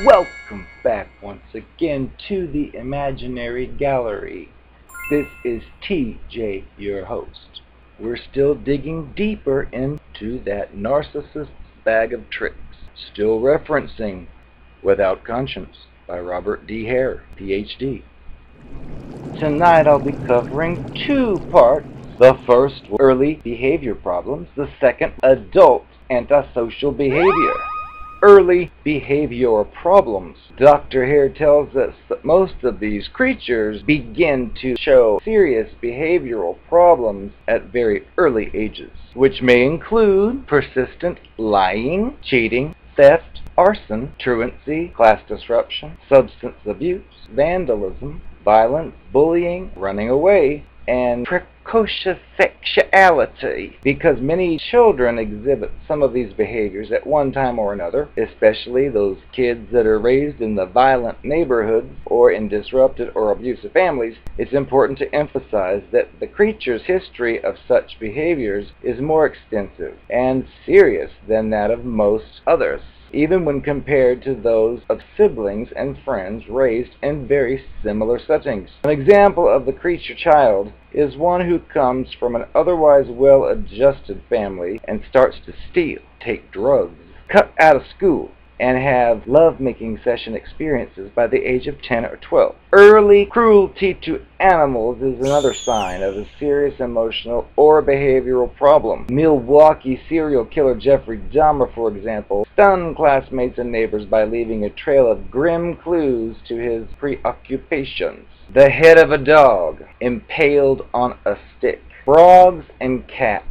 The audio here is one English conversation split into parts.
Welcome back once again to the Imaginary Gallery. This is TJ, your host. We're still digging deeper into that narcissist's bag of tricks. Still referencing Without Conscience by Robert Hare PhD. Tonight I'll be covering two parts. The first, early behavior problems. The second, adult antisocial behavior. Early behavioral problems. Dr. Hare tells us that most of these creatures begin to show serious behavioral problems at very early ages, which may include persistent lying, cheating, theft, arson, truancy, class disruption, substance abuse, vandalism, violence, bullying, running away, and precocious sexuality, because many children exhibit some of these behaviors at one time or another, especially those kids that are raised in the violent neighborhoods or in disrupted or abusive families. It's important to emphasize that the creature's history of such behaviors is more extensive and serious than that of most others, even when compared to those of siblings and friends raised in very similar settings. An example of the creature child is one who comes from an otherwise well-adjusted family and starts to steal, take drugs, cut out of school, and have love-making session experiences by the age of 10 or 12. Early cruelty to animals is another sign of a serious emotional or behavioral problem. Milwaukee serial killer Jeffrey Dahmer, for example, stunned classmates and neighbors by leaving a trail of grim clues to his preoccupations. The head of a dog impaled on a stick, frogs and cats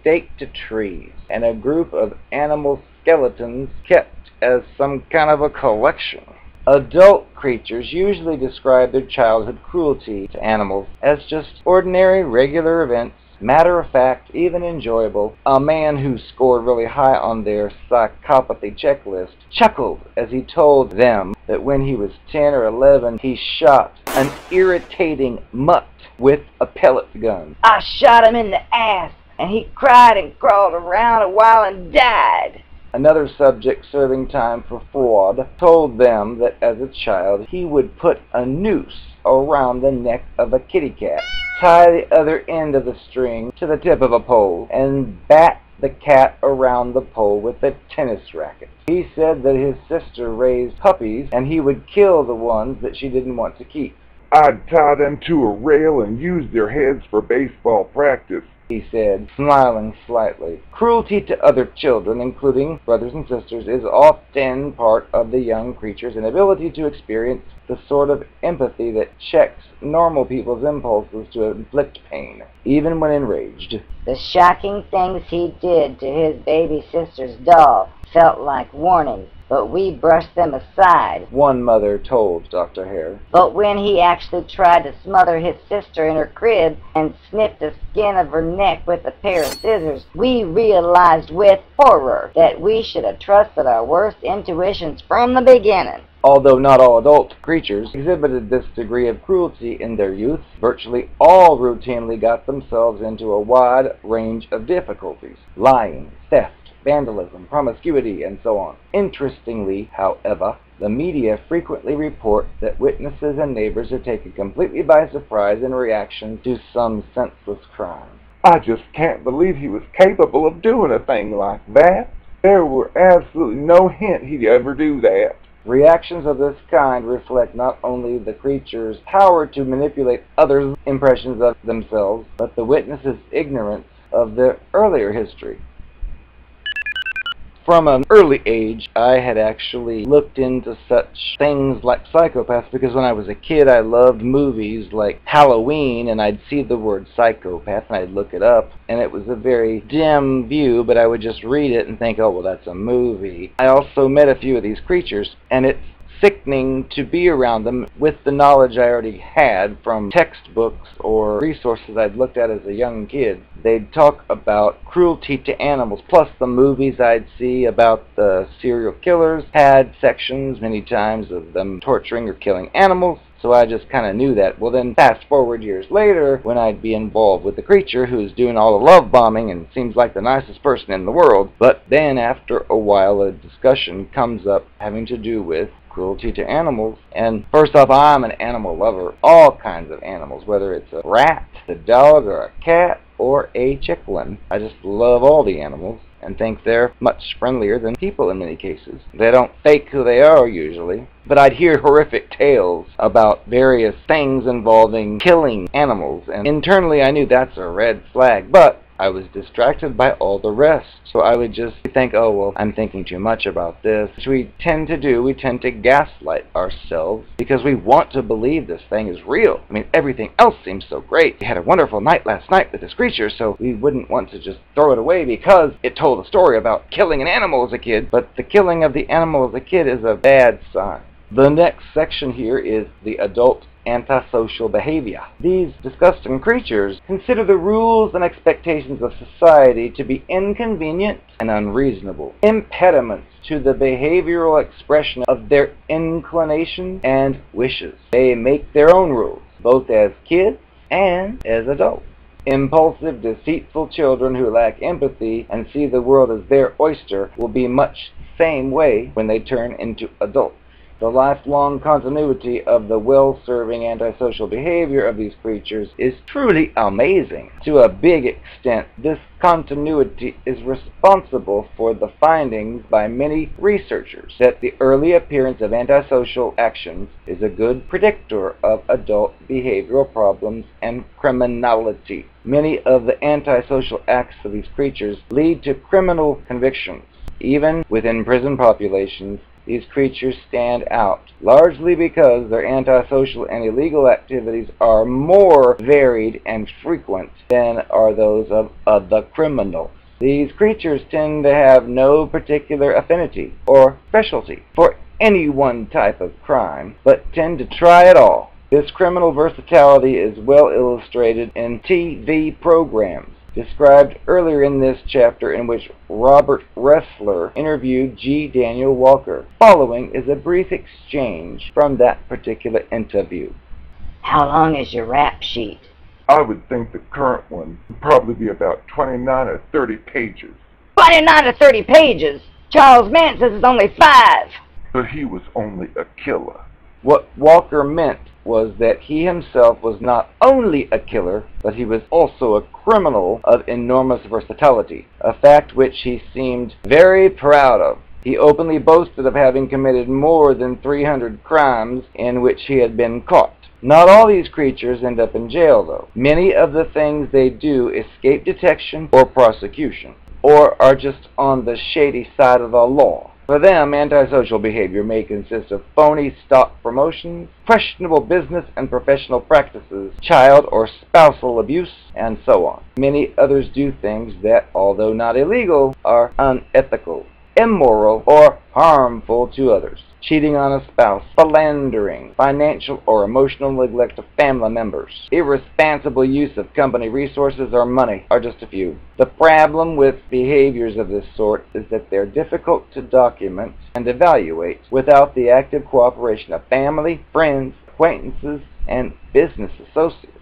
staked to trees, and a group of animal skeletons kept as some kind of a collection. Adult creatures usually describe their childhood cruelty to animals as just ordinary, regular events, matter of fact, even enjoyable. A man who scored really high on their psychopathy checklist chuckled as he told them that when he was 10 or 11, he shot an irritating mutt with a pellet gun. I shot him in the ass, and he cried and crawled around a while and died. Another subject serving time for fraud told them that as a child he would put a noose around the neck of a kitty cat, tie the other end of the string to the tip of a pole, and bat the cat around the pole with a tennis racket. He said that his sister raised puppies and he would kill the ones that she didn't want to keep. I'd tie them to a rail and use their heads for baseball practice, he said, smiling slightly. Cruelty to other children, including brothers and sisters, is often part of the young creature's inability to experience the sort of empathy that checks normal people's impulses to inflict pain, even when enraged. The shocking things he did to his baby sister's doll felt like warnings, but we brushed them aside, one mother told Dr. Hare. But when he actually tried to smother his sister in her crib and snipped the skin of her neck with a pair of scissors, we realized with horror that we should have trusted our worst intuitions from the beginning. Although not all adult creatures exhibited this degree of cruelty in their youth, virtually all routinely got themselves into a wide range of difficulties: lying, theft, vandalism, promiscuity, and so on. Interestingly, however, the media frequently report that witnesses and neighbors are taken completely by surprise in reaction to some senseless crime. I just can't believe he was capable of doing a thing like that. There were absolutely no hint he'd ever do that. Reactions of this kind reflect not only the creature's power to manipulate others' impressions of themselves, but the witness's ignorance of their earlier history. From an early age, I had actually looked into such things like psychopaths, because when I was a kid I loved movies like Halloween, and I'd see the word psychopath and I'd look it up, and it was a very dim view, but I would just read it and think, oh well, that's a movie. I also met a few of these creatures, and it's sickening to be around them with the knowledge I already had from textbooks or resources I'd looked at as a young kid. They'd talk about cruelty to animals, plus the movies I'd see about the serial killers had sections many times of them torturing or killing animals. So I just kind of knew that. Well, then fast forward years later, when I'd be involved with the creature who's doing all the love bombing and seems like the nicest person in the world, but then after a while a discussion comes up having to do with cruelty to animals. And first off, I'm an animal lover. All kinds of animals, whether it's a rat, a dog, or a cat, or a chicken. I just love all the animals and think they're much friendlier than people in many cases. They don't fake who they are usually. But I'd hear horrific tales about various things involving killing animals, and internally I knew that's a red flag, but I was distracted by all the rest. So I would just think, oh, well, I'm thinking too much about this. Which we tend to do. We tend to gaslight ourselves because we want to believe this thing is real. I mean, everything else seems so great. We had a wonderful night last night with this creature, so we wouldn't want to just throw it away because it told a story about killing an animal as a kid. But the killing of the animal as a kid is a bad sign. The next section here is the adult antisocial behavior. These disgusting creatures consider the rules and expectations of society to be inconvenient and unreasonable, impediments to the behavioral expression of their inclinations and wishes. They make their own rules, both as kids and as adults. Impulsive, deceitful children who lack empathy and see the world as their oyster will be much the same way when they turn into adults. The lifelong continuity of the well-serving antisocial behavior of these creatures is truly amazing. To a big extent, this continuity is responsible for the findings by many researchers that the early appearance of antisocial actions is a good predictor of adult behavioral problems and criminality. Many of the antisocial acts of these creatures lead to criminal convictions. Even within prison populations, these creatures stand out, largely because their antisocial and illegal activities are more varied and frequent than are those of other criminals. These creatures tend to have no particular affinity or specialty for any one type of crime, but tend to try it all. This criminal versatility is well illustrated in TV programs described earlier in this chapter, in which Robert Hare interviewed G. Daniel Walker. Following is a brief exchange from that particular interview. How long is your rap sheet? I would think the current one would probably be about 29 or 30 pages. 29 or 30 pages? Charles Manson is only 5. But he was only a killer. What Walker meant was that he himself was not only a killer, but he was also a criminal of enormous versatility, a fact which he seemed very proud of. He openly boasted of having committed more than 300 crimes in which he had been caught. Not all these creatures end up in jail, though. Many of the things they do escape detection or prosecution, or are just on the shady side of the law. For them, antisocial behavior may consist of phony stock promotions, questionable business and professional practices, child or spousal abuse, and so on. Many others do things that, although not illegal, are unethical, immoral, or harmful to others. Cheating on a spouse, philandering, financial or emotional neglect of family members, irresponsible use of company resources or money are just a few. The problem with behaviors of this sort is that they're difficult to document and evaluate without the active cooperation of family, friends, acquaintances, and business associates.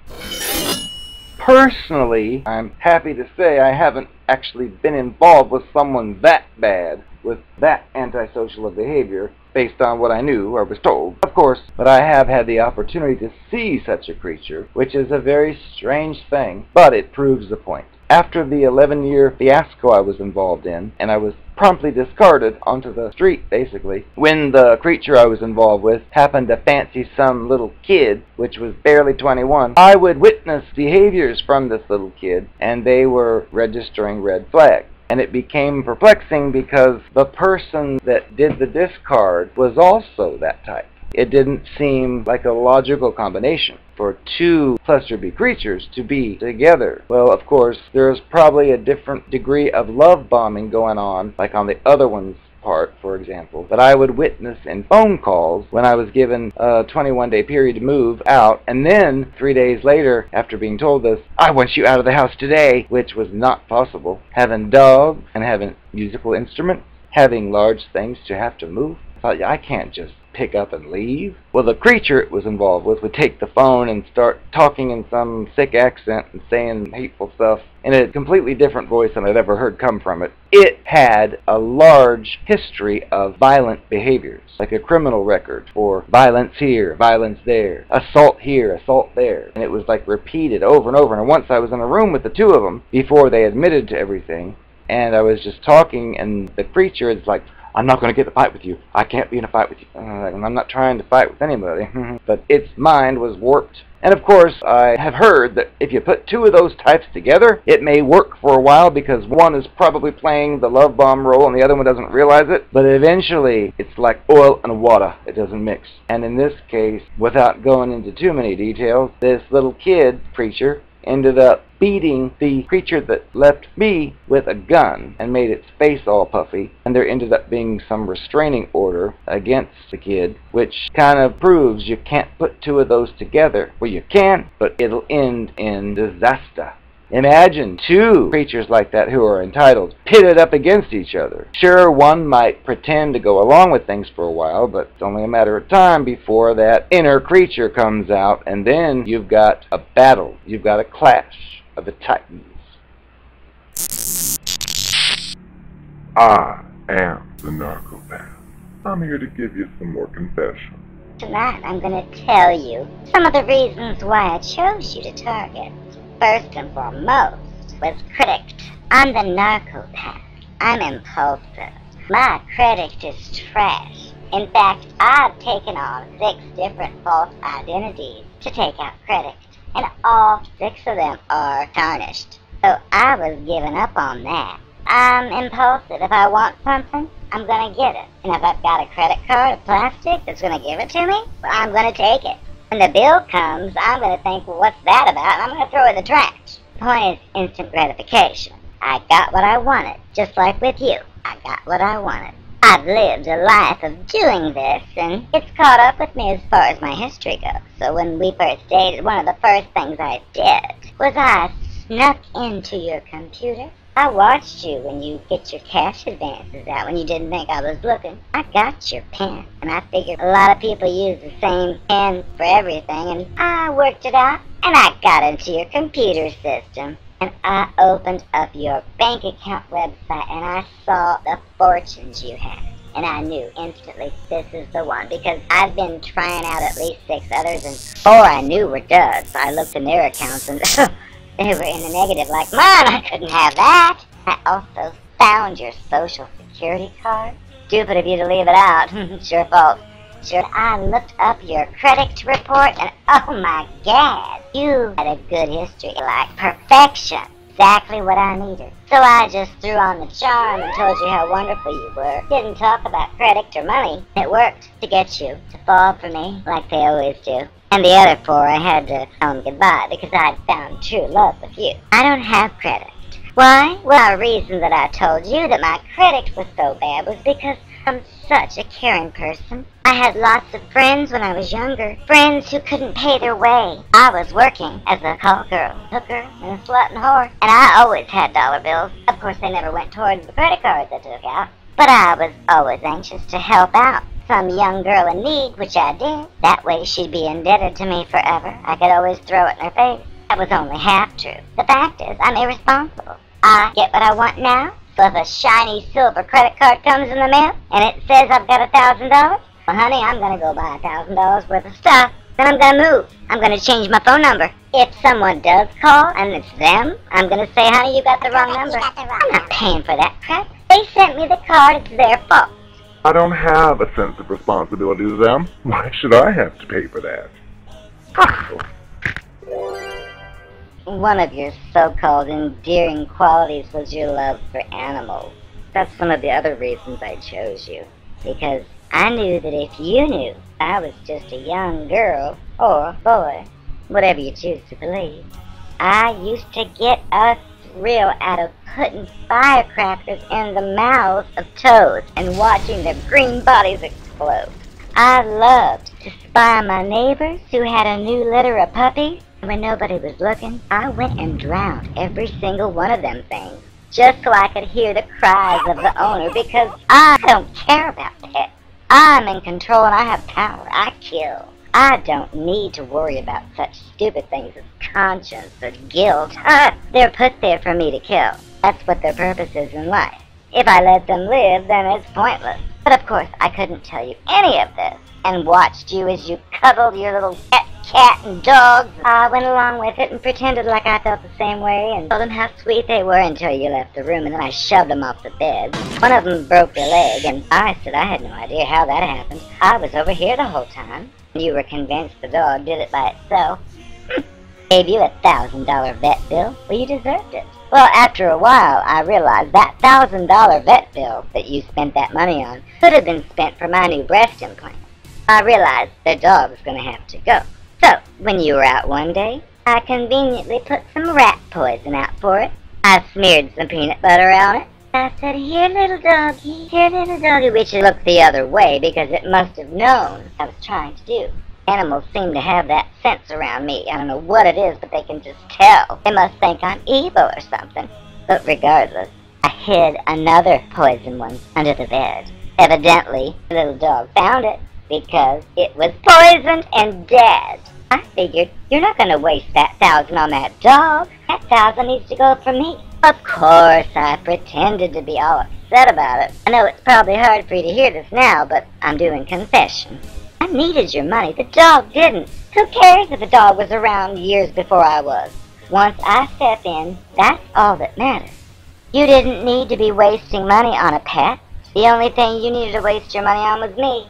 Personally, I'm happy to say I haven't actually been involved with someone that bad with that antisocial behavior based on what I knew or was told, of course, but I have had the opportunity to see such a creature, which is a very strange thing, but it proves the point. After the 11-year fiasco I was involved in, and I was promptly discarded onto the street, basically, when the creature I was involved with happened to fancy some little kid, which was barely 21, I would witness behaviors from this little kid, and they were registering red flags. And it became perplexing because the person that did the discard was also that type. It didn't seem like a logical combination for two cluster B creatures to be together. Well, of course, there's probably a different degree of love bombing going on, like on the other one's part, for example, that I would witness in phone calls when I was given a 21-day period to move out, and then 3 days later, after being told this, I want you out of the house today, which was not possible. Having dogs and having musical instruments, having large things to have to move. I thought, I can't just pick up and leave. Well, the creature it was involved with would take the phone and start talking in some sick accent and saying hateful stuff in a completely different voice than I'd ever heard come from it. It had a large history of violent behaviors, like a criminal record for violence here, violence there, assault here, assault there. And it was like repeated over and over. And once I was in a room with the two of them before they admitted to everything, and I was just talking, and the creature is like, I'm not going to get in a fight with you. I can't be in a fight with you. And I'm not trying to fight with anybody. But its mind was warped. And of course, I have heard that if you put two of those types together, it may work for a while because one is probably playing the love bomb role and the other one doesn't realize it. But eventually, it's like oil and water. It doesn't mix. And in this case, without going into too many details, this little kid creature ended up beating the creature that left me with a gun and made its face all puffy, and there ended up being some restraining order against the kid, which kind of proves you can't put two of those together. Well, you can, but it'll end in disaster. Imagine two creatures like that who are entitled, pitted up against each other. Sure, one might pretend to go along with things for a while, but it's only a matter of time before that inner creature comes out, and then you've got a battle. You've got a clash of the titans. I am the Narcopath. I'm here to give you some more confessions. Tonight I'm going to tell you some of the reasons why I chose you to target. First and foremost was credit. I'm the Narcopath. I'm impulsive. My credit is trash. In fact, I've taken on 6 different false identities to take out credit, and all 6 of them are tarnished. So I was giving up on that. I'm impulsive. If I want something, I'm going to get it. And if I've got a credit card of plastic that's going to give it to me, well, I'm going to take it. When the bill comes, I'm going to think, well, what's that about? And I'm going to throw it in the trash. The point is instant gratification. I got what I wanted, just like with you. I got what I wanted. I've lived a life of doing this, and it's caught up with me as far as my history goes. So when we first dated, one of the first things I did was I snuck into your computer. I watched you when you get your cash advances out when you didn't think I was looking. I got your pen, and I figured a lot of people use the same pen for everything, and I worked it out, and I got into your computer system, and I opened up your bank account website, and I saw the fortunes you had. And I knew instantly this is the one, because I've been trying out at least 6 others, and 4 I knew were duds. So I looked in their accounts, and they were in the negative, like, Mom, I couldn't have that. I also found your social security card. Stupid of you to leave it out. It's your fault. Sure, I looked up your credit report, and oh my God, you had a good history, like perfection. Exactly what I needed. So I just threw on the charm and told you how wonderful you were. Didn't talk about credit or money. It worked to get you to fall for me, like they always do. And the other 4, I had to tell them goodbye because I'd found true love with you. I don't have credit. Why? Well, the reason that I told you that my credit was so bad was because I'm such a caring person. I had lots of friends when I was younger. Friends who couldn't pay their way. I was working as a call girl, hooker, and a slut and whore. And I always had dollar bills. Of course, they never went towards the credit cards I took out. But I was always anxious to help out some young girl in need, which I did. That way she'd be indebted to me forever. I could always throw it in her face. That was only half true. The fact is, I'm irresponsible. I get what I want now. So if a shiny silver credit card comes in the mail and it says I've got $1,000, well, honey, I'm going to go buy $1,000 worth of stuff. Then I'm going to move. I'm going to change my phone number. If someone does call and it's them, I'm going to say, honey, you got the wrong number. I'm not paying for that crap. They sent me the card. It's their fault. I don't have a sense of responsibility to them. Why should I have to pay for that? One of your so-called endearing qualities was your love for animals. That's one of the other reasons I chose you. Because I knew that if you knew I was just a young girl or boy, whatever you choose to believe, I used to get a thrill out of putting firecrackers in the mouths of toads and watching their green bodies explode. I loved to spy my neighbors who had a new litter of puppies. When nobody was looking, I went and drowned every single one of them things, just so I could hear the cries of the owner, because I don't care about pets. I'm in control and I have power. I kill. I don't need to worry about such stupid things as conscience or guilt. They're put there for me to kill. That's what their purpose is in life. If I let them live, then it's pointless. But of course, I couldn't tell you any of this, and watched you as you cuddled your little pet cat and dogs. I went along with it and pretended like I felt the same way and told them how sweet they were until you left the room, and then I shoved them off the bed. One of them broke their leg, and I said I had no idea how that happened. I was over here the whole time. You were convinced the dog did it by itself. Gave you a $1,000 vet bill. Well, you deserved it. Well, after a while, I realized that $1,000 vet bill that you spent that money on could have been spent for my new breast implant. I realized the dog was going to have to go. So, when you were out one day, I conveniently put some rat poison out for it. I smeared some peanut butter on it. I said, here, little doggy, which it looked the other way because it must have known I was trying to do. Animals seem to have that sense around me. I don't know what it is, but they can just tell. They must think I'm evil or something. But regardless, I hid another poison one under the bed. Evidently, the little dog found it because it was poisoned and dead. I figured, you're not going to waste that $1,000 on that dog. That $1,000 needs to go for me. Of course, I pretended to be all upset about it. I know it's probably hard for you to hear this now, but I'm doing confession. I needed your money. The dog didn't. Who cares if the dog was around years before I was? Once I step in, that's all that matters. You didn't need to be wasting money on a pet. The only thing you needed to waste your money on was me.